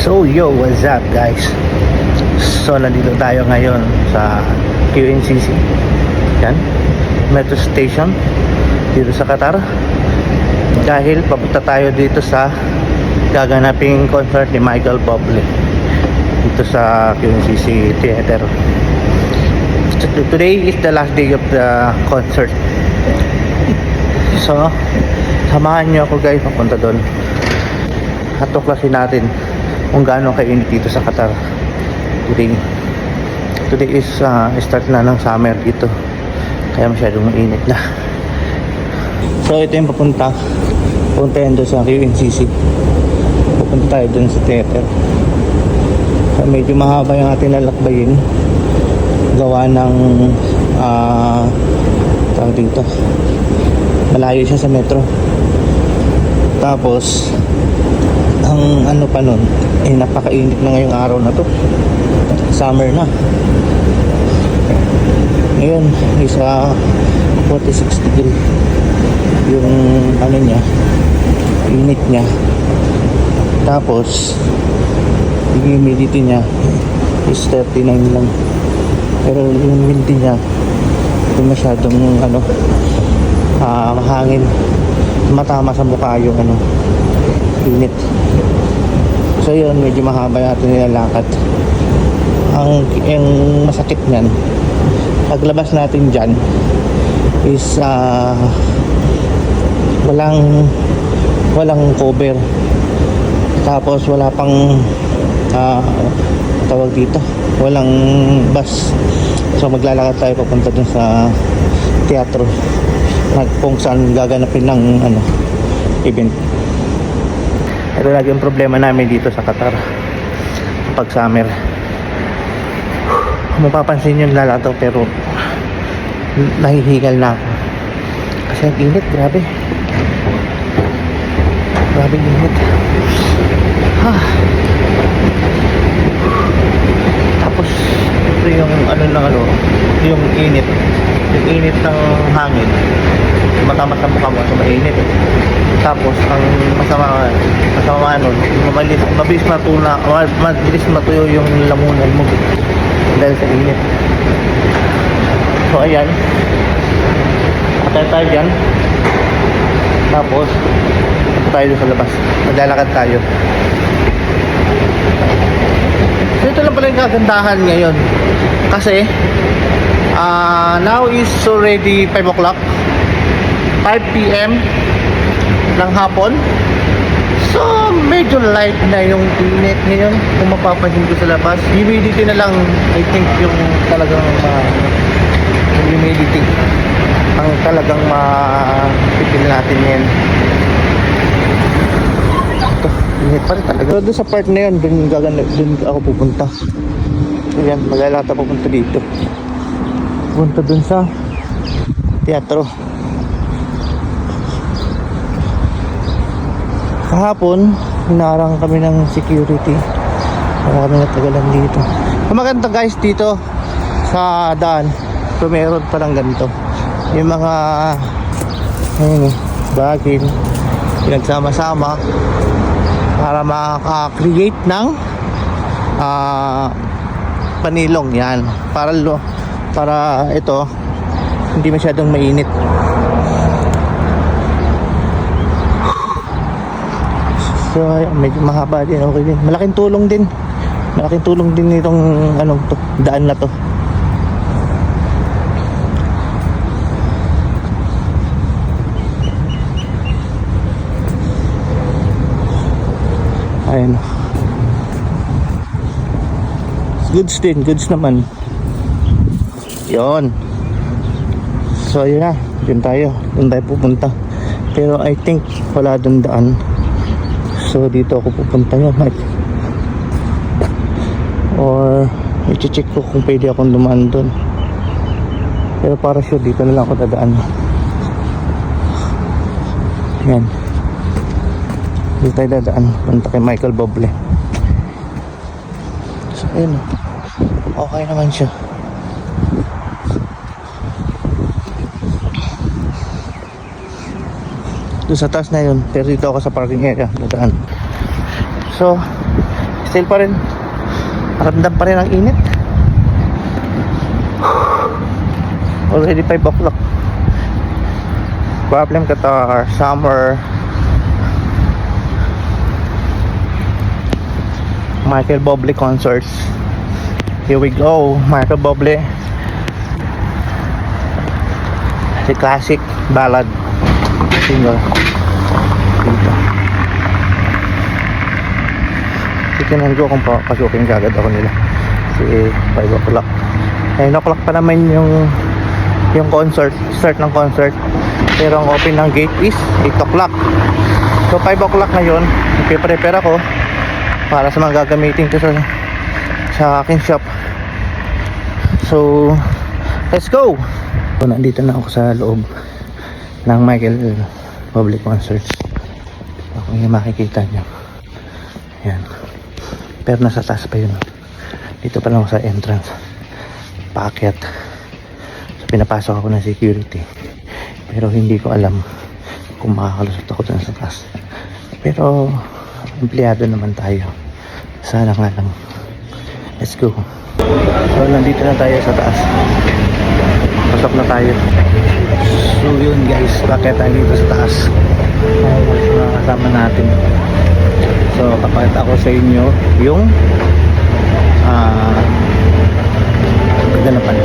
So yo, what's up guys? So nandito tayo ngayon sa QNCC, yan, metro station dito sa Qatar, dahil papunta tayo dito sa gaganaping concert ni Michael Bublé dito sa QNCC Theater. Today is the last day of the concert, so samahan nyo ako guys papunta doon at tuklasin natin kung gaano kainit dito sa Qatar today. Today is start na ng summer dito, kaya masyadong mainit na. So ito yung papunta yan doon sa QNCC. Pupunta tayo doon sa theater. So, medyo mahaba yung ating lalakbayin, gawa ng tawag dito, malayo siya sa metro. Tapos ang ano pa nun, napakainit na ngayong araw na to, summer na ngayon, is 46 degree yung ano niya, init niya. Tapos yung humidity niya is 39 lang, pero yung humidity niya hindi masyadong ano, mahangin, matama sa mukha yung ano, init. So yun, medyo mahaba natin nilalakad. Ang masakit niyan, paglabas natin dyan is walang cover, tapos wala pang tawag dito, walang bus. So maglalakad tayo papunta dun sa teatro kung saan gaganapin ng ano, event. Ito lagi yung problema namin dito sa Qatar pag summer. Mapapansin nyo lalato, pero nahihigal na ako kasi ang init, grabe init. Tapos ito yung ano lang, ano, yung init ng hangin, matama sa mukha mo sa mainit. Tapos ang masama nun, mabilis matuyo yung lamunan mo dahil sa init. So ayan, atay tayo dyan, tapos tayo sa labas, maglalakad tayo. So ito lang pala yung kagandahan ngayon, kasi now is already 5 o'clock, 5 p.m. ng hapon. So medyo light na yung init ngayon kung mapapansin ko sa labas. Humidity na lang, I think, yung talagang yung humidity ang talagang mapipil natin yan. Ito, init pa rin talaga. So doon sa part na yun, dun ako pupunta. Ayan, maglalata pupunta dito, pupunta dun sa teatro. Kahapon, hinarang kami ng security, kaya kami natagalan dito. Maganda guys dito sa daan, so meron palang ganito yung mga ayun, bagin pinagsama-sama para maka-create ng panilong yan, para ito hindi masyadong mainit. So medyo mahaba din, okay din. Malaking tulong din itong anong to, daan na to. Ayan, goods naman yon. So yun na, dun tayo pupunta, pero I think wala dun daan. So dito ako pupunta yun, or i-check ko kung pwede akong dumaan doon, pero para sure dito na lang ako dadaan. Yan, dito tayo dadaan, punta kay Michael Bublé. So ayun, okay naman siya. Doon sa taas na yun, pero dito ako sa parking area dadaan. So Still pa rin. Ramdam pa rin ang init. Already 5 o'clock. Problem Qatar, summer. Michael Bublé concerts. Here we go, Michael Bublé. The classic ballad single. Dito. Titinan ko kung papasukin kagad ako nila. Kasi 5 o'clock. 9 o'clock pa naman yung concert, start ng concert. Pero ang open ng gate is 8 o'clock. So 5 o'clock ngayon, nagpe-prepare ako para sa mga gagamitin ko sa aking shop. So let's go. So, nandito na ako sa loob ng Michael Bublé concerts. Kung yung makikita nyo, yan. Pero nasa taas pa yun. Dito pa lang ako sa entrance, paakyat. So pinapasok ako ng security, pero hindi ko alam kung makakalusot ako dun sa taas. Pero empleyado naman tayo, sana nga lang. Let's go. So nandito na tayo sa taas, pasok na tayo. So yun guys, bakit tayo dito sa taas, mga kasama natin. So kapakita ko sa inyo yung kaganapan.